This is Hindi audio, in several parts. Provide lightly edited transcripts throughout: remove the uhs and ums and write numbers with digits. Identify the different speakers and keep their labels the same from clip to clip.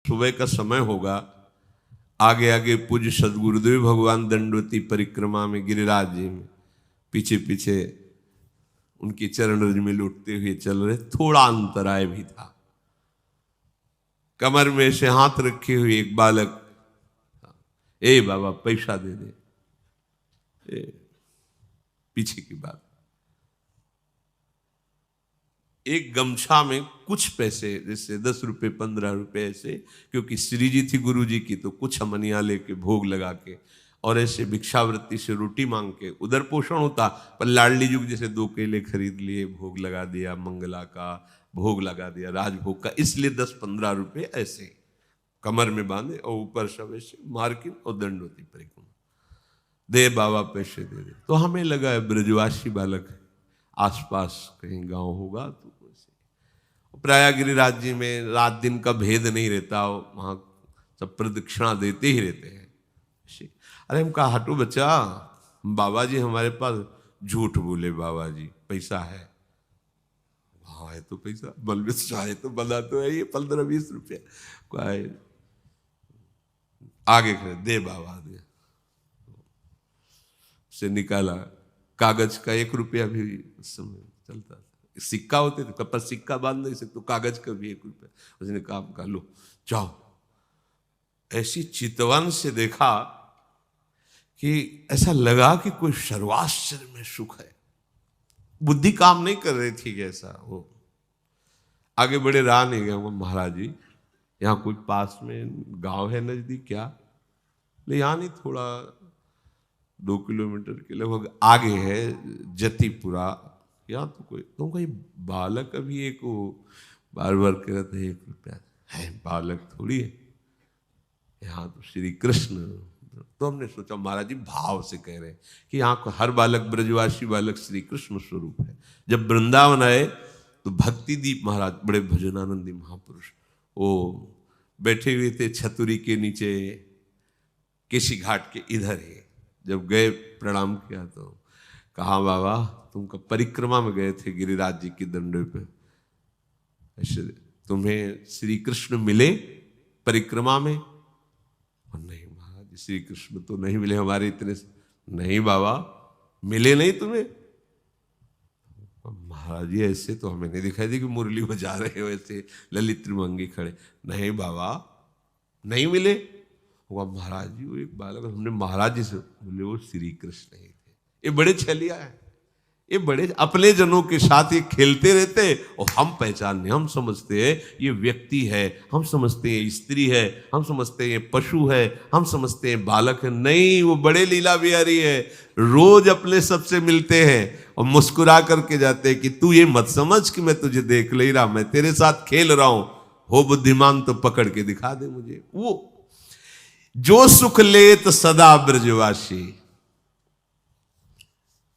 Speaker 1: सुबह का समय होगा, आगे आगे पूज्य सदगुरुदेव भगवान दंडवती परिक्रमा में गिरिराज जी में पीछे पीछे उनके चरण रज में लौटते हुए चल रहे। थोड़ा अंतराय भी था। कमर में से हाथ रखे हुए एक बालक, ए बाबा पैसा दे दे, पीछे की बात। एक गमछा में कुछ पैसे, जैसे 10 रुपए 15 रुपए ऐसे, क्योंकि श्री जी थी गुरु जी की, तो कुछ अमनिया लेके भोग लगा के और ऐसे भिक्षावृत्ति से रोटी मांग के उधर पोषण होता। पर लाडली जुग जैसे 2 केले खरीद लिए, भोग लगा दिया, मंगला का भोग लगा दिया, राजभोग का, इसलिए 10-15 रुपए ऐसे कमर में बांधे और ऊपर सब ऐसे मार्किन और दंडवती परिक्रमा। दे बाबा पैसे दे दे। तो हमें लगा है ब्रजवासी बालक है, आसपास कहीं गांव होगा। तो प्रयाग गिरिराज जी में रात दिन का भेद नहीं रहता, वहां सब प्रदक्षिणा देते ही रहते हैं। अरे हम कहा हटो बच्चा, बाबा जी हमारे पास झूठ बोले, बाबा जी पैसा है। हाँ है तो पैसा, बल में चाहे तो बना तो है, ये 15-20 रुपया आगे खड़े, दे बाबा दे। से निकाला, कागज का 1 रुपया भी उस समय चलता था, सिक्का होते थे, पर सिक्का बांध नहीं सकते, तो कागज का भी 1 रुपया। उसने कहा लो जाओ। ऐसी चितवन से देखा कि ऐसा लगा कि कोई सर्वाश्चर्य में सुख है। बुद्धि काम नहीं कर रही थी ऐसा। वो आगे बड़े रहा नहीं गया। वो महाराज जी यहाँ कोई पास में गांव है नजदीक क्या? ले यहाँ नहीं, थोड़ा 2 किलोमीटर के लगभग आगे है जतीपुरा, यहाँ तो कोई। तो कोई बालक अभी एक वो बार बार कह रहे थे 1 रुपया है, बालक थोड़ी है, यहाँ तो श्री कृष्ण। तो हमने सोचा महाराज जी भाव से कह रहे हैं कि यहाँ को हर बालक ब्रजवासी बालक श्री कृष्ण स्वरूप है। जब वृंदावन आए तो भक्ति दीप महाराज, बड़े भजनानंदी महापुरुष, वो बैठे हुए थे छतुरी के नीचे, केसी घाट के इधर है। जब गए प्रणाम किया तो कहा बाबा तुम परिक्रमा में गए थे गिरिराज जी की दंडे पे, ऐसे तुम्हें श्री कृष्ण मिले परिक्रमा में? और नहीं महाराज श्री कृष्ण तो नहीं मिले हमारे इतने। नहीं बाबा मिले नहीं तुम्हें? महाराज जी ऐसे तो हमें नहीं दिखाई दी कि मुरली बजा रहे हो ऐसे ललित त्रिभंगी खड़े। नहीं बाबा नहीं मिले। वो महाराज जी वो एक बालक, हमने महाराज जी से बोले वो श्री कृष्ण ही थे। ये बड़े छलिया है, ये बड़े अपने जनों के साथ ये खेलते रहते और हम पहचानने, हम समझते हैं ये व्यक्ति है, हम समझते हैं स्त्री है, हम समझते हैं पशु है, हम समझते हैं बालक है। नहीं, वो बड़े लीला बिहारी है। रोज अपने सबसे मिलते हैं और मुस्कुरा करके जाते हैं कि तू ये मत समझ कि मैं तुझे देख ले रहा, मैं तेरे साथ खेल रहा हूं, हो बुद्धिमान तो पकड़ के दिखा दे मुझे। वो जो सुख लेत सदा ब्रजवासी।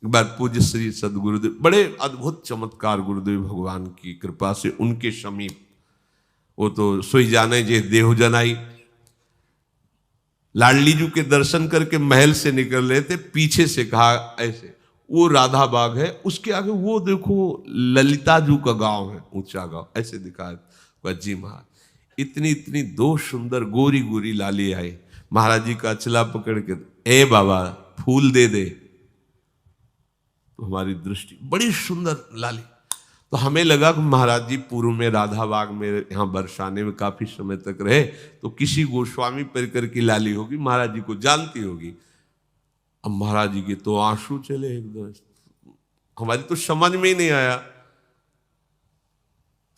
Speaker 1: एक बार पूज्य श्री सदगुरुदेव, बड़े अद्भुत चमत्कार गुरुदेव भगवान की कृपा से उनके समीप, वो तो सोई जाने जे देहु जनाई, लाडली जी के दर्शन करके महल से निकल रहे थे, पीछे से कहा ऐसे, वो राधा बाग है, उसके आगे वो देखो ललिता जू का गांव है, ऊंचा गांव, ऐसे दिखा। जी महाराज इतनी इतनी 2 सुंदर गोरी गोरी लाली आई। महाराज जी का अचला पकड़ के, ए बाबा फूल दे दे। तो हमारी दृष्टि बड़ी सुंदर लाली। तो हमें लगा कि महाराज जी पूर्व में राधा बाग में यहाँ बरसाने में काफी समय तक रहे, तो किसी गोस्वामी परिकर की लाली होगी, महाराज जी को जानती होगी। अब महाराज जी के तो आंसू चले एकदम, हमारी तो समझ में ही नहीं आया।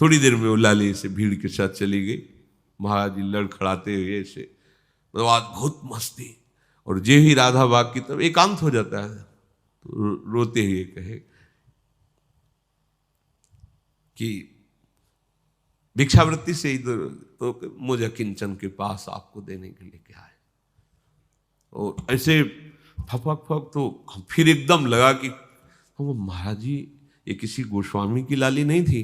Speaker 1: थोड़ी देर में वो लाली से भीड़ के साथ चली गई। महाराज जी लड़खड़ाते हुए ऐसे, मतलब अद्भुत मस्ती। और जे ही राधा बाग की तरफ एकांत हो जाता है तो रोते हुए कहे कि भिक्षावृत्ति से इधर, तो मुझे किंचन के पास आपको देने के लिए क्या है। और ऐसे फपक फक, तो फिर एकदम लगा कि वो महाराज जी ये किसी गोस्वामी की लाली नहीं थी।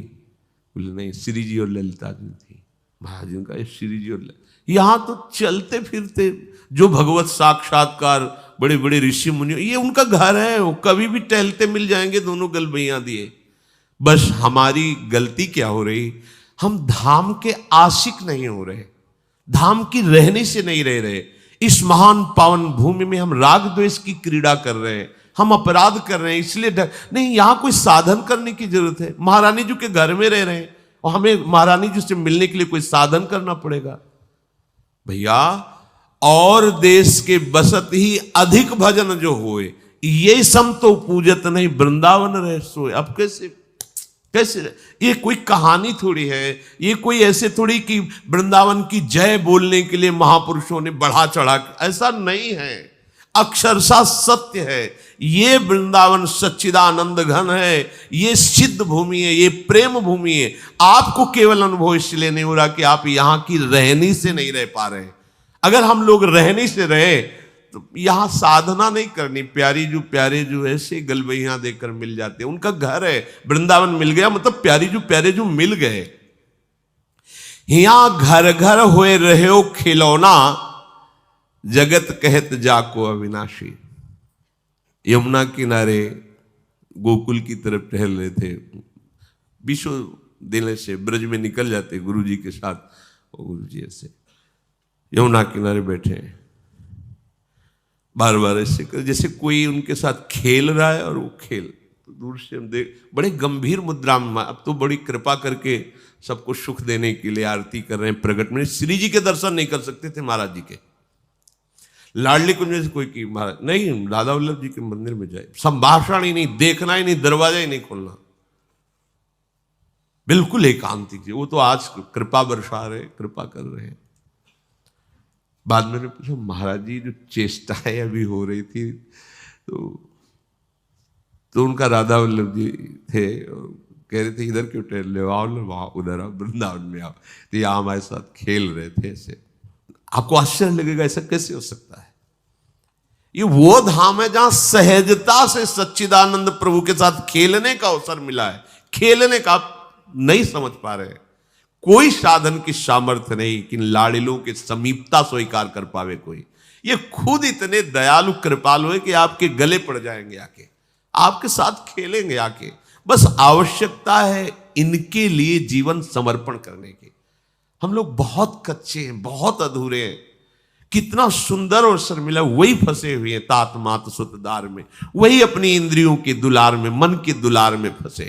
Speaker 1: बोले नहीं, श्री जी और ललिता जी थी। महाराज जी का श्री जी और यहाँ तो चलते फिरते जो भगवत साक्षात्कार बड़े बड़े ऋषि मुनि, ये उनका घर है, वो कभी भी टहलते मिल जाएंगे, दोनों गलबैया दिए। बस हमारी गलती क्या हो रही, हम धाम के आशिक नहीं हो रहे। धाम की रहने से नहीं रह रहे। इस महान पावन भूमि में हम राग द्वेष की क्रीड़ा कर रहे हैं, हम अपराध कर रहे हैं, इसलिए नहीं, यहां कोई साधन करने की जरूरत है। महारानी जी के घर में रह रहे हैं और हमें महारानी जी से मिलने के लिए कोई साधन करना पड़ेगा। भैया, और देश के बसत ही अधिक भजन जो होए, ये सम तो पूजत नहीं वृंदावन रह सोए। अब कैसे कैसे, ये कोई कहानी थोड़ी है, ये कोई ऐसे थोड़ी कि वृंदावन की जय बोलने के लिए महापुरुषों ने बढ़ा चढ़ा, ऐसा नहीं है, अक्षरशः सत्य है। ये वृंदावन सच्चिदानंद घन है, ये सिद्ध भूमि है, ये प्रेम भूमि है। आपको केवल अनुभव इसलिए नहीं हो रहा कि आप यहां की रहनी से नहीं रह पा रहे। अगर हम लोग रहनी से रहे तो यहां साधना नहीं करनी। प्यारे जो ऐसे गलबैया देकर मिल जाते हैं, उनका घर है, वृंदावन मिल गया मतलब प्यारे जो मिल गए। यहां घर घर होए रहे हो खिलौना, जगत कहत जाको अविनाशी। यमुना किनारे गोकुल की तरफ टहल रहे थे, 20 दिन से ब्रज में निकल जाते गुरु जी के साथ। गुरु जी ऐसे यमुना किनारे बैठे हैं, बार बार ऐसे कर जैसे कोई उनके साथ खेल रहा है, और वो खेल तो दूर से हम देख, बड़े गंभीर मुद्रा में। अब तो बड़ी कृपा करके सबको सुख देने के लिए आरती कर रहे हैं प्रगट में। श्री जी के दर्शन नहीं कर सकते थे महाराज जी के, लाडली कुंज से कोई की महाराज नहीं, राधा वल्लभ जी के मंदिर में जाए, संभाषण ही नहीं, देखना ही नहीं, दरवाजा ही नहीं खोलना, बिल्कुल एकांतिक। वो तो आज कृपा बरसा रहे, कृपा कर रहे हैं। बाद में पूछा, महाराज जी जो चेष्टाएं अभी हो रही थी, तो उनका राधा वल्लभ जी थे, और कह रहे थे इधर क्यों टहल रहे हो, आओ ना वहां, उधर आओ, वृंदावन में आओ। तो यहाँ हमारे साथ खेल रहे थे ऐसे। आपको आश्चर्य लगेगा, ऐसा कैसे हो सकता है? ये वो धाम है जहां सहजता से सच्चिदानंद प्रभु के साथ खेलने का अवसर मिला है। खेलने का आप नहीं समझ पा रहे हैं। कोई साधन की सामर्थ्य नहीं कि लाड़िलों के समीपता स्वीकार कर पावे कोई। ये खुद इतने दयालु कृपालु है कि आपके गले पड़ जाएंगे आके, आपके साथ खेलेंगे आके। बस आवश्यकता है इनके लिए जीवन समर्पण करने की। हम लोग बहुत कच्चे हैं, बहुत अधूरे हैं। कितना सुंदर अवसर मिला, वही फंसे हुए हैं तात मात सुतदार में, वही अपनी इंद्रियों के दुलार में, मन के दुलार में फंसे।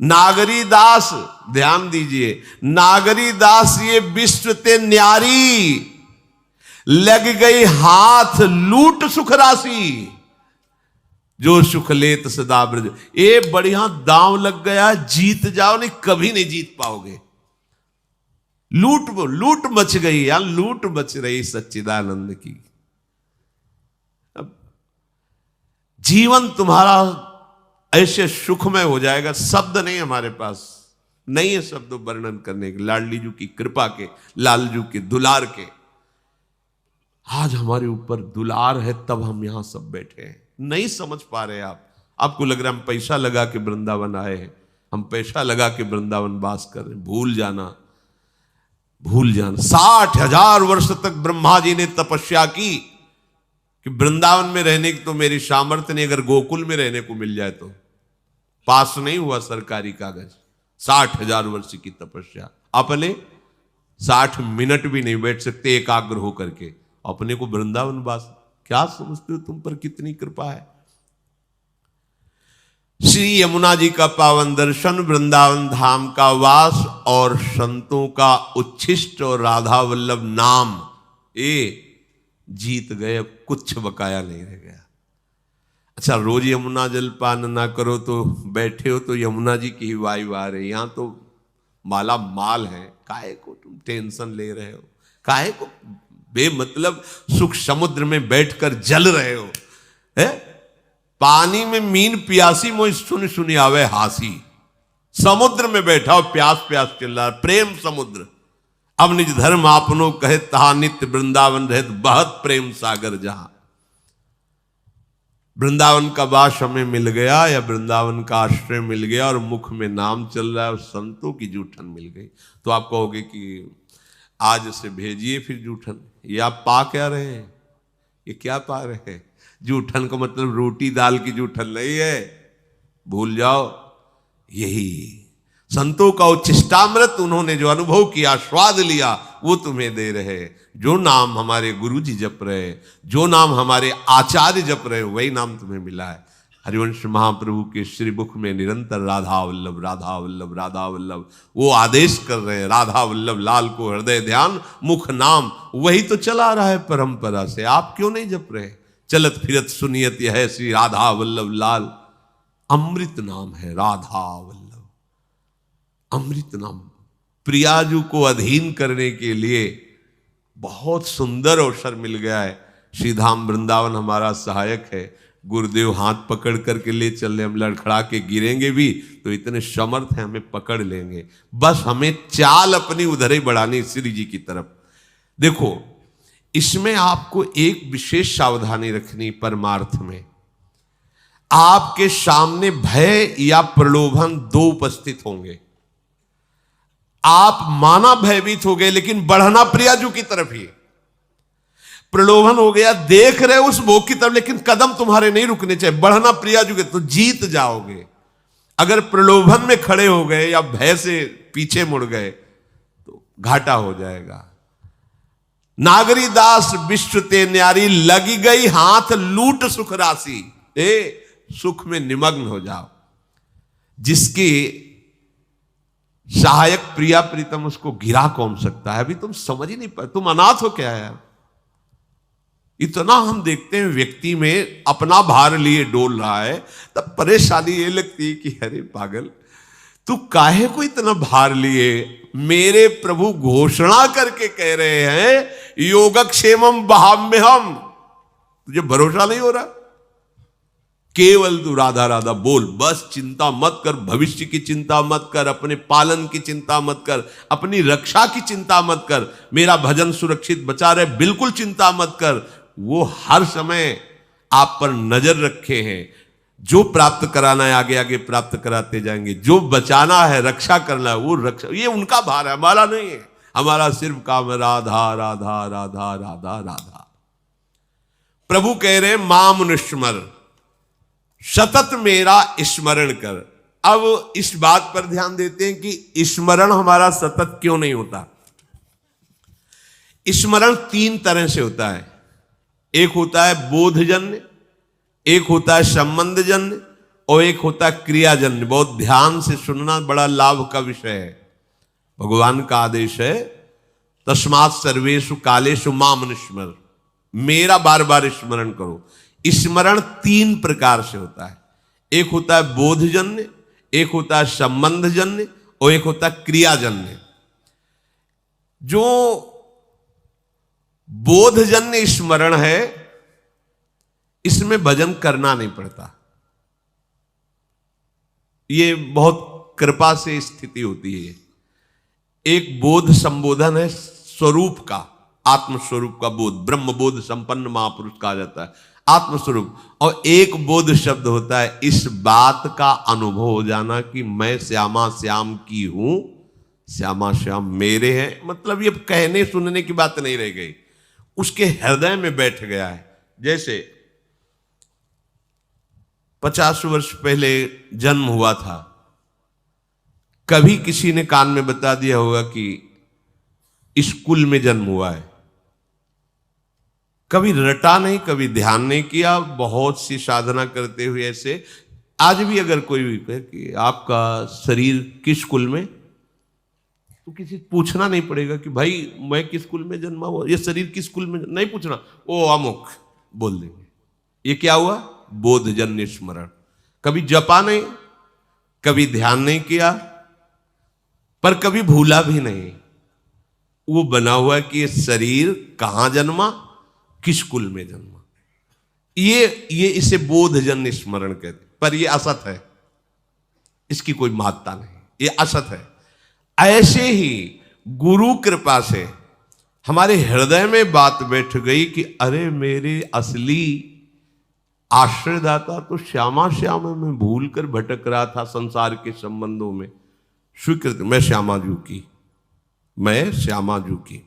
Speaker 1: नागरी दास, ध्यान दीजिए, नागरी दास ये विश्व ते न्यारी, लग गई हाथ लूट सुख राशि, जो सुख लेत सदा ब्रज। ये बढ़िया दांव लग गया, जीत जाओ, नहीं कभी नहीं जीत पाओगे। लूट मच गई, या लूट मच रही सच्चिदानंद की। अब जीवन तुम्हारा ऐसे सुखमय हो जाएगा, शब्द नहीं हमारे पास, नहीं है शब्द वर्णन करने के। लाडली जी की कृपा के, लालजू के दुलार के, आज हमारे ऊपर दुलार है, तब हम यहां सब बैठे हैं। नहीं समझ पा रहे आप। आपको लग रहा है हम पैसा लगा के वृंदावन आए हैं, हम पैसा लगा के वृंदावन वास कर रहे हैं। भूल जाना 60,000 वर्ष तक ब्रह्मा जी ने तपस्या की कि वृंदावन में रहने की तो मेरी सामर्थ्य नहीं, अगर गोकुल में रहने को मिल जाए तो। पास नहीं हुआ सरकारी कागज। 60,000 वर्ष की तपस्या, अपने 60 मिनट भी नहीं बैठ सकते एकाग्र होकर के, अपने को वृंदावन वास। क्या समझते हो तुम पर कितनी कृपा है? श्री यमुना जी का पावन दर्शन, वृंदावन धाम का वास, और संतों का उच्छिष्ट और राधा वल्लभ नाम, ये जीत गए। अब कुछ बकाया नहीं रह गया। अच्छा, रोज यमुना जलपान ना करो तो बैठे हो तो यमुना जी की ही वायु आ रही। यहां तो माला माल है, काहे को तुम टेंशन ले रहे हो? काहे को बेमतलब सुख समुद्र में बैठकर जल रहे हो? है पानी में मीन प्यासी, मोई सुन सुनी आवे हासी। समुद्र में बैठा हो, प्यास प्यास चिल्ला रहा, प्रेम समुद्र। अब निज धर्म आपनो कहे तहा, नित्य वृंदावन रहत बहत प्रेम सागर जहां। वृंदावन का वास हमें मिल गया, या वृंदावन का आश्रय मिल गया, और मुख में नाम चल रहा है, और संतों की जूठन मिल गई, तो आप कहोगे कि आज से भेजिए फिर जूठन। ये आप पा क्या रहे हैं? ये क्या पा रहे हैं? जूठन का मतलब रोटी दाल की जूठन नहीं है, भूल जाओ। यही संतों का उच्छिष्टामृत उन्होंने जो अनुभव किया, स्वाद लिया, वो तुम्हें दे रहे। जो नाम हमारे गुरु जी जप रहे, जो नाम हमारे आचार्य जप रहे, वही नाम तुम्हें मिला है। हरिवंश महाप्रभु के श्री मुख में निरंतर राधा वल्लभ, राधा वल्लभ, राधा वल्लभ, वो आदेश कर रहे हैं, राधा वल्लभ लाल को हृदय ध्यान मुख नाम। वही तो चला रहा है परंपरा से, आप क्यों नहीं जप रहे? चलत फिरत सुनियत यह श्री राधा वल्लभ लाल, अमृत नाम है राधा वल्लभ, अमृत नाम। प्रियाजू को अधीन करने के लिए बहुत सुंदर अवसर मिल गया है। श्रीधाम वृंदावन हमारा सहायक है। गुरुदेव हाथ पकड़ करके ले चल रहे, हम लड़खड़ा के गिरेंगे भी तो इतने समर्थ हैं, हमें पकड़ लेंगे। बस हमें चाल अपनी उधर ही बढ़ानी श्री जी की तरफ। देखो, इसमें आपको एक विशेष सावधानी रखनी। परमार्थ में आपके सामने भय या प्रलोभन दो उपस्थित होंगे। आप माना भयभीत हो गए, लेकिन बढ़ना प्रियाजू की तरफ ही। प्रलोभन हो गया, देख रहे उस भोग की तरफ, लेकिन कदम तुम्हारे नहीं रुकने चाहिए, बढ़ना प्रियाजू के, तो जीत जाओगे। अगर प्रलोभन में खड़े हो गए या भय से पीछे मुड़ गए तो घाटा हो जाएगा। नागरी दास विश्व ते न्यारी, लगी गई हाथ लूट सुख राशि। सुख में निमग्न हो जाओ। जिसकी सहायक प्रिया प्रीतम, उसको गिरा कौन सकता है? अभी तुम समझ ही नहीं पाए, तुम अनाथ हो क्या यार? इतना हम देखते हैं व्यक्ति में अपना भार लिए डोल रहा है, तब परेशानी ये लगती है कि अरे पागल, तू काहे को इतना भार लिए? मेरे प्रभु घोषणा करके कह रहे हैं योगक्षेमम वहाम्यहम्। तुझे भरोसा नहीं हो रहा? केवल तू राधा राधा बोल, बस चिंता मत कर, भविष्य की चिंता मत कर, अपने पालन की चिंता मत कर, अपनी रक्षा की चिंता मत कर, मेरा भजन सुरक्षित बचा रहे, बिल्कुल चिंता मत कर। वो हर समय आप पर नजर रखे हैं। जो प्राप्त कराना है आगे आगे प्राप्त कराते जाएंगे, जो बचाना है रक्षा करना है वो रक्षा, ये उनका भार है, हमारा नहीं है। हमारा सिर्फ काम है राधा राधा राधा राधा राधा। प्रभु कह रहे माम निस्मर, सतत मेरा स्मरण कर। अब इस बात पर ध्यान देते हैं कि स्मरण हमारा सतत क्यों नहीं होता। स्मरण तीन तरह से होता है। एक होता है बोधजन्य, एक होता है संबंधजन्य, और एक होता है क्रियाजन्य। बहुत ध्यान से सुनना, बड़ा लाभ का विषय है। भगवान का आदेश है तस्मात् सर्वेषु कालेषु माम निस्मर, मेरा बार बार स्मरण करो। स्मरण तीन प्रकार से होता है। एक होता है बोधजन्य, एक होता है संबंधजन्य, और एक होता है क्रियाजन्य। जो बोधजन्य स्मरण है, इसमें भजन करना नहीं पड़ता। ये बहुत कृपा से स्थिति होती है। एक बोध संबोधन है स्वरूप का, आत्मस्वरूप का बोध, ब्रह्म बोध संपन्न महापुरुष कहा जाता है, आत्मस्वरूप। और एक बोध शब्द होता है इस बात का अनुभव हो जाना कि मैं श्यामा श्याम की हूं, श्यामा श्याम मेरे हैं। मतलब ये कहने सुनने की बात नहीं रह गई, उसके हृदय में बैठ गया है। जैसे 50 वर्ष पहले जन्म हुआ था, कभी किसी ने कान में बता दिया होगा कि स्कूल में जन्म हुआ है, कभी रटा नहीं, कभी ध्यान नहीं किया। बहुत सी साधना करते हुए ऐसे आज भी अगर कोई भी कहे कि आपका शरीर किस कुल में, तो किसी पूछना नहीं पड़ेगा कि भाई मैं किस कुल में जन्मा हुआ, ये शरीर किस कुल में, नहीं पूछना, ओ अमुक बोल देंगे। ये क्या हुआ? बोधजन्य स्मरण। कभी जपा नहीं, कभी ध्यान नहीं किया, पर कभी भूला भी नहीं। वो बना हुआ कि ये शरीर कहां जन्मा, किस कुल में जन्मा। ये इसे बोधजन्य स्मरण कहते, पर ये असत है, इसकी कोई महत्ता नहीं, ये असत है। ऐसे ही गुरु कृपा से हमारे हृदय में बात बैठ गई कि अरे मेरे असली आश्रयदाता तो श्यामा श्याम है, मैं भूल कर भटक रहा था संसार के संबंधों में। स्वीकृत, मैं श्यामाजू की, मैं श्यामाजू की।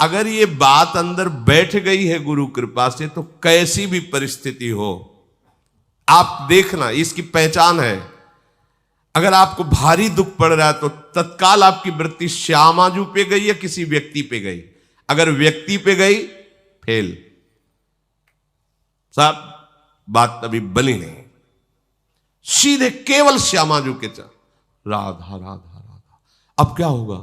Speaker 1: अगर ये बात अंदर बैठ गई है गुरु कृपा से, तो कैसी भी परिस्थिति हो आप देखना, इसकी पहचान है। अगर आपको भारी दुख पड़ रहा है तो तत्काल आपकी वृत्ति श्यामाजू पे गई या किसी व्यक्ति पे गई? अगर व्यक्ति पे गई, फेल साहब, बात अभी बनी नहीं। सीधे केवल श्यामाजू के चल, राधा राधा राधा। अब क्या होगा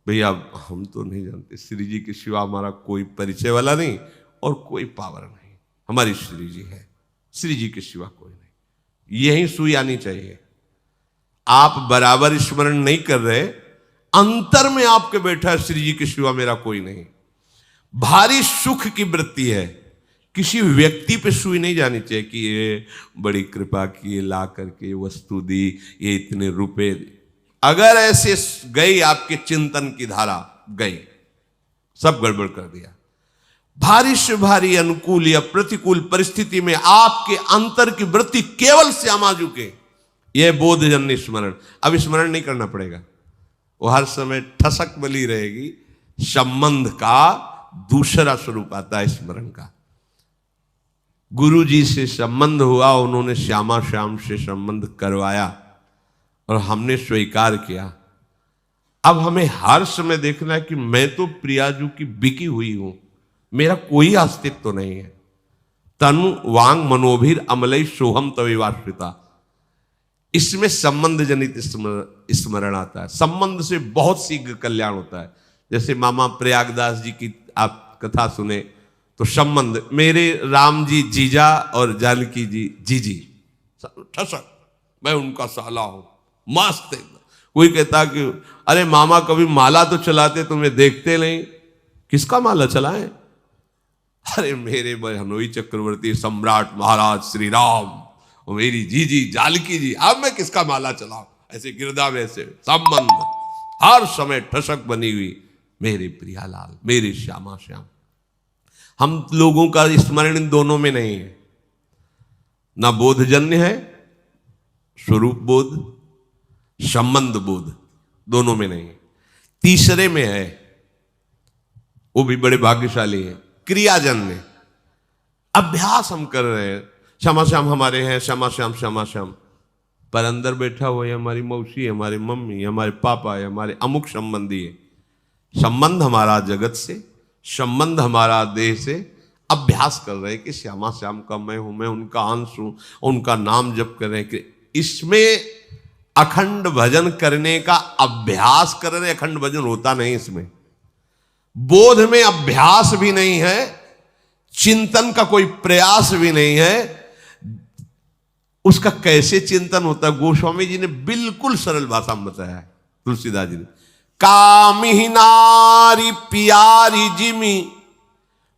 Speaker 1: भैया? हम तो नहीं जानते, श्री जी के सिवा हमारा कोई परिचय वाला नहीं और कोई पावर नहीं, हमारी श्री जी है, श्री जी के सिवा कोई नहीं। यही सुई आनी चाहिए। आप बराबर स्मरण नहीं कर रहे, अंतर में आपके बैठा है श्री जी के सिवा मेरा कोई नहीं। भारी सुख की वृत्ति है, किसी व्यक्ति पे सुई नहीं जानी चाहिए कि ये बड़ी कृपा की, ला करके वस्तु दी, ये इतने रुपए। अगर ऐसे गई आपके चिंतन की धारा, गई, सब गड़बड़ कर दिया। भारी से भारी अनुकूल या प्रतिकूल परिस्थिति में आपके अंतर की वृत्ति केवल श्यामाजू के, यह बोधजन्य स्मरण। अब स्मरण नहीं करना पड़ेगा, वो हर समय ठसक बली रहेगी। संबंध का दूसरा स्वरूप आता है स्मरण का। गुरु जी से संबंध हुआ, उन्होंने श्यामा श्याम से संबंध करवाया और हमने स्वीकार किया। अब हमें हर समय देखना है कि मैं तो प्रियाजू की बिकी हुई हूं, मेरा कोई अस्तित्व तो नहीं है। तनु वांग मनोभीर अमलई सोहम तविवाश्रिता, इसमें संबंध जनित स्मरण आता है। संबंध से बहुत सी कल्याण होता है। जैसे मामा प्रयागदास जी की आप कथा सुने तो संबंध, मेरे राम जी जीजा और जानकी जी जीजी, ठसक, मैं उनका साला हूं, मस्त एकदम। कोई कहता कि अरे मामा कभी माला तो चलाते, तुम्हें देखते नहीं। किसका माला चलाएं? अरे मेरे हनोई चक्रवर्ती सम्राट महाराज श्री राम और मेरी जीजी जानकी जी, अब मैं किसका माला चलाऊं? ऐसे गिरदा में से संबंध हर समय ठसक बनी हुई, मेरे प्रियालाल, मेरे श्यामा श्याम। हम लोगों का स्मरण इन दोनों में नहीं है, ना बोधजन्य है, स्वरूप बोध, संबंध बोध, दोनों में नहीं है। तीसरे में है, वो भी बड़े भाग्यशाली है, क्रियाजन्य। अभ्यास हम कर रहे हैं, श्यामा श्याम हमारे हैं, श्यामा श्याम श्यामा श्याम, पर अंदर बैठा हुआ है हमारी मौसी, हमारी मम्मी, हमारे पापा है, हमारे अमुक संबंधी है। संबंध हमारा जगत से, संबंध हमारा देह से। अभ्यास कर रहे हैं कि श्यामा श्याम का मैं हूं, मैं उनका अंश हूं, उनका नाम जप कर रहे हैं कि इसमें अखंड भजन करने का अभ्यास कर रहे हैं। अखंड भजन होता नहीं इसमें, बोध में अभ्यास भी नहीं है, चिंतन का कोई प्रयास भी नहीं है। उसका कैसे चिंतन होता है, गोस्वामी जी ने बिल्कुल सरल भाषा में बताया है, तुलसीदास जी ने। कामिही नारी प्यारी जिमी,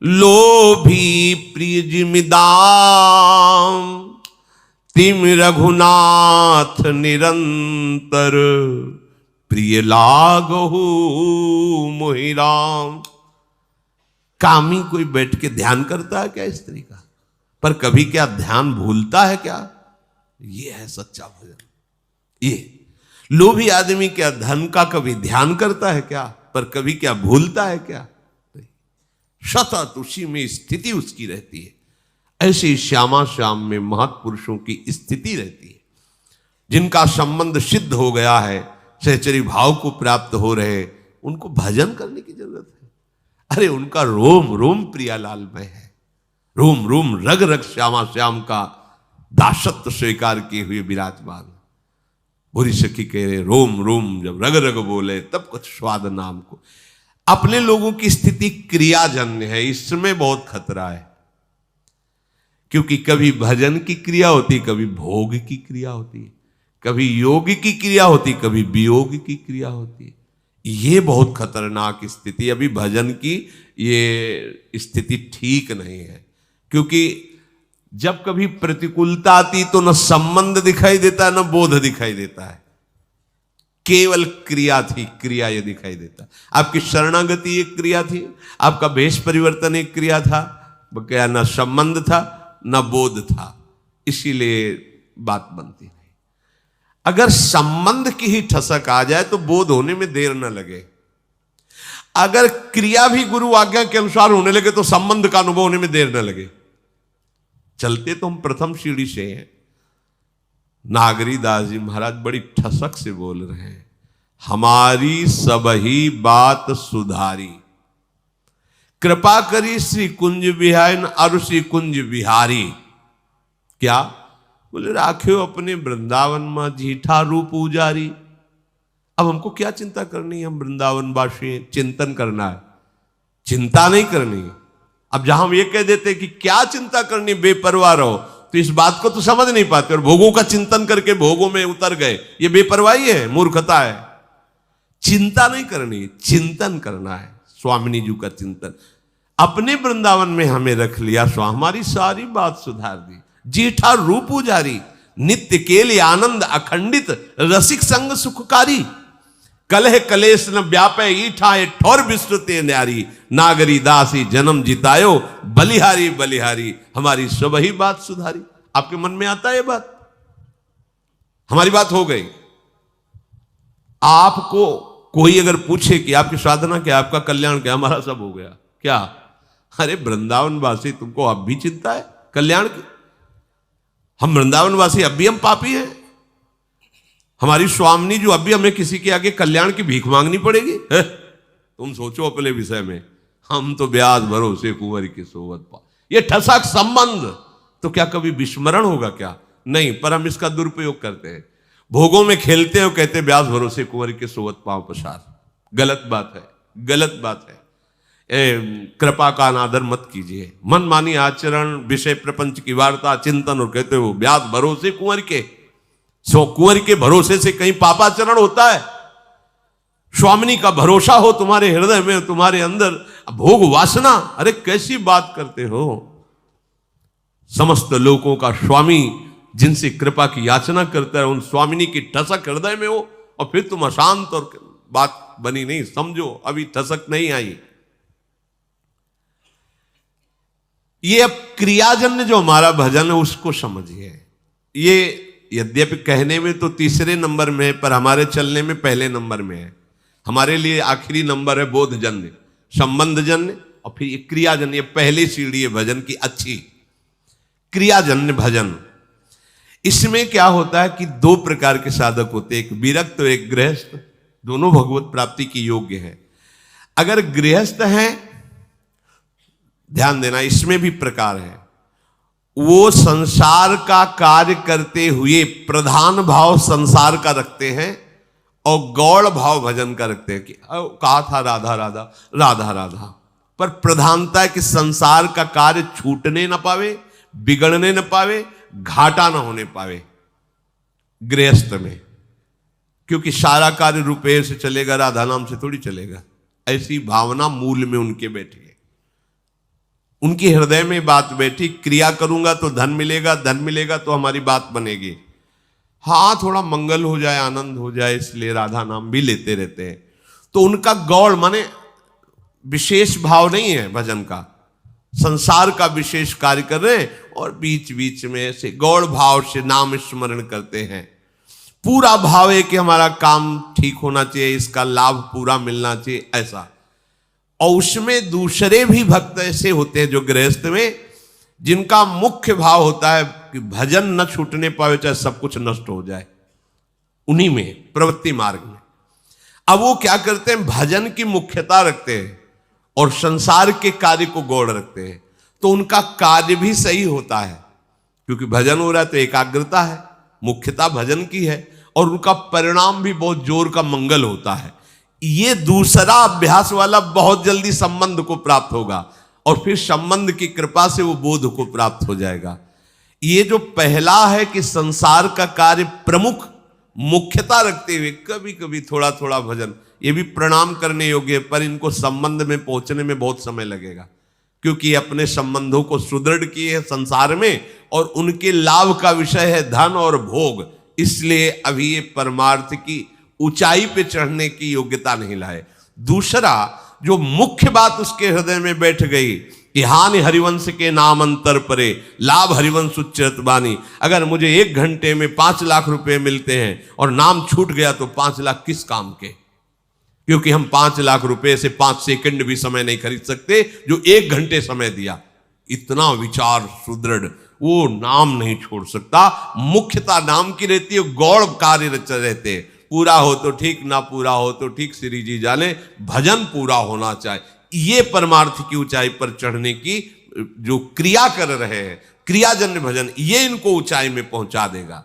Speaker 1: लोभी प्रिय जिमि दाम, तिम रघुनाथ निरंतर, प्रिय लागहु मोहि राम। कामी कोई बैठ के ध्यान करता है क्या स्त्री का? पर कभी क्या ध्यान भूलता है क्या? ये है सच्चा भजन। ये लोभी आदमी क्या धन का कभी ध्यान करता है क्या? पर कभी क्या भूलता है क्या? सतत उसी में स्थिति उसकी रहती है। ऐसे श्यामा श्याम में महत्पुरुषों की स्थिति रहती है, जिनका संबंध सिद्ध हो गया है, सहचरी भाव को प्राप्त हो रहे, उनको भजन करने की जरूरत है। अरे उनका रोम रोम प्रियालाल में है, रोम रोम रग रग श्यामा श्याम का दासत्व स्वीकार किए हुए विराजमान। बुरी सखी कह रहे रोम रोम जब रग रग बोले तब कुछ स्वाद नाम को। अपने लोगों की स्थिति क्रियाजन्य है, इसमें बहुत खतरा है। क्योंकि कभी भजन की क्रिया होती, कभी भोग की क्रिया होती, कभी योग की क्रिया होती, कभी वियोग की क्रिया होती। ये बहुत खतरनाक स्थिति। अभी भजन की ये स्थिति ठीक नहीं है, क्योंकि जब कभी प्रतिकूलता आती तो न संबंध दिखाई देता है, न बोध दिखाई देता है, केवल क्रिया थी, क्रिया ये दिखाई देता। आपकी शरणागति एक क्रिया थी, आपका भेष परिवर्तन एक क्रिया था, क्या न संबंध था न बोध था, इसीलिए बात बनती नहीं। अगर संबंध की ही ठसक आ जाए तो बोध होने में देर न लगे। अगर क्रिया भी गुरु आज्ञा के अनुसार होने लगे तो संबंध का अनुभव होने में देर न लगे। चलते तो हम प्रथम सीढ़ी से हैं, नागरी दास जी महाराज बड़ी ठसक से बोल रहे हैं, हमारी सबही बात सुधारी, कृपा करी श्री कुंज बिहारी और श्री कुंज बिहारी। क्या बोले? राख्यो अपने वृंदावन में जीठा रूप उजारी। अब हमको क्या चिंता करनी है? हम वृंदावन वासी, चिंतन करना है, चिंता नहीं करनी। अब जहां हम ये कह देते कि क्या चिंता करनी, बेपरवाह रहो, तो इस बात को तो समझ नहीं पाते और भोगों का चिंतन करके भोगों में उतर गए। ये बेपरवाही है, मूर्खता है। चिंता नहीं करनी, चिंतन करना है, स्वामिनी जी का चिंतन। अपने वृंदावन में हमें रख लिया, हमारी सारी बात सुधार दी। जीठा रूप उजारी, नित्य केल आनंद अखंडित, रसिक संग सुखकारी, कलह कलेश न व्यापे ईठा ए ठोर विस्तृते न्यारी, नागरी दासी जन्म जितायो, बलिहारी बलिहारी, हमारी सब ही बात सुधारी। आपके मन में आता है ये बात? हमारी बात हो गई। आपको कोई अगर पूछे कि आपकी साधना क्या, आपका कल्याण क्या, हमारा सब हो गया क्या? अरे वृंदावन वासी, तुमको अब भी चिंता है कल्याण की? हम वृंदावन वासी अब भी हम पापी हैं? हमारी स्वामिनी जो अब भी हमें किसी के आगे कल्याण की भीख मांगनी पड़ेगी? तुम सोचो अपने विषय में। हम तो ब्याज भरोसे कुंवर की सोवत पा। ये ठसक संबंध तो क्या कभी विस्मरण होगा क्या? नहीं, पर हम इसका दुरुपयोग करते हैं, भोगों में खेलते हैं और कहते हैं ब्याज भरोसे कुंवर के सोवत पांव पसार। गलत बात है, गलत बात है। कृपा का अनादर मत कीजिए। मनमानी आचरण, विषय प्रपंच की वार्ता, चिंतन और कहते हो ब्याज भरोसे कुंवर के, सो कुंवर के भरोसे से कहीं पापाचरण होता है? स्वामिनी का भरोसा हो तुम्हारे हृदय में, तुम्हारे अंदर भोग वासना, अरे कैसी बात करते हो? समस्त लोगों का स्वामी जिनसे कृपा की याचना करता है, उन स्वामिनी की ठसक हृदय में हो और फिर तुम अशांत, और बात बनी नहीं। समझो अभी ठसक नहीं आई। ये अब क्रियाजन्य जो हमारा भजन है उसको समझिए। ये यद्यपि कहने में तो तीसरे नंबर में है, पर हमारे चलने में पहले नंबर में है। हमारे लिए आखिरी नंबर है बोधजन्य, संबंधजन्य, और फिर ये क्रियाजन्य। ये पहली सीढ़ी है भजन की अच्छी, क्रियाजन्य भजन। इसमें क्या होता है कि दो प्रकार के साधक होते हैं, एक विरक्त और एक गृहस्थ। दोनों भगवत प्राप्ति की योग्य है। अगर गृहस्थ हैं, ध्यान देना, इसमें भी प्रकार है। वो संसार का कार्य करते हुए प्रधान भाव संसार का रखते हैं और गौड़ भाव भजन का रखते हैं। कि कहा था राधा राधा राधा राधा, पर प्रधानता है कि संसार का कार्य छूटने न पावे, बिगड़ने न पावे, घाटा न होने पावे गृहस्थ में। क्योंकि सारा कार्य रुपये से चलेगा, राधा नाम से थोड़ी चलेगा। ऐसी भावना मूल में उनके बैठी है, उनके हृदय में बात बैठी। क्रिया करूंगा तो धन मिलेगा, धन मिलेगा तो हमारी बात बनेगी। हाँ, थोड़ा मंगल हो जाए, आनंद हो जाए, इसलिए राधा नाम भी लेते रहते हैं। तो उनका गौड़ माने विशेष भाव नहीं है भजन का, संसार का विशेष कार्य कर रहे हैं और बीच बीच में से गौड़ भाव से नाम स्मरण करते हैं। पूरा भाव है कि हमारा काम ठीक होना चाहिए, इसका लाभ पूरा मिलना चाहिए, ऐसा। और उसमें दूसरे भी भक्त ऐसे होते हैं जो गृहस्थ में, जिनका मुख्य भाव होता है कि भजन न छूटने पावे, चाहे सब कुछ नष्ट हो जाए। उन्हीं में प्रवृत्ति मार्ग में अब वो क्या करते हैं, भजन की मुख्यता रखते हैं और संसार के कार्य को गौड़ रखते हैं। तो उनका कार्य भी सही होता है, क्योंकि भजन हो रहा है तो एकाग्रता है, मुख्यता भजन की है, और उनका परिणाम भी बहुत जोर का मंगल होता है। ये दूसरा अभ्यास वाला बहुत जल्दी संबंध को प्राप्त होगा और फिर संबंध की कृपा से वो बोध को प्राप्त हो जाएगा। ये जो पहला है कि संसार का कार्य प्रमुख मुख्यता रखते हुए कभी कभी थोड़ा थोड़ा भजन, ये भी प्रणाम करने योग्य है, पर इनको संबंध में पहुंचने में बहुत समय लगेगा, क्योंकि अपने संबंधों को सुदृढ़ किए हैं संसार में और उनके लाभ का विषय है धन और भोग। इसलिए अभी ये परमार्थ की ऊंचाई पे चढ़ने की योग्यता नहीं लाए। दूसरा जो मुख्य बात उसके हृदय में बैठ गई कि हानि हरिवंश के नाम अंतर परे, लाभ हरिवंश उच्चरत बानी। अगर मुझे 1 घंटे में 5 लाख रुपए मिलते हैं और नाम छूट गया तो 5 लाख किस काम के? क्योंकि हम 5 लाख रुपए से 5 सेकंड भी समय नहीं खरीद सकते जो 1 घंटे समय दिया। इतना विचार सुदृढ़ वो नाम नहीं छोड़ सकता। मुख्यता नाम की रहती है, गौड़ कार्य रहते हैं। पूरा हो तो ठीक, ना पूरा हो तो ठीक, श्री जी जाने, भजन पूरा होना चाहिए। ये परमार्थ की ऊंचाई पर चढ़ने की जो क्रिया कर रहे हैं, क्रियाजन्य भजन, ये इनको ऊंचाई में पहुंचा देगा।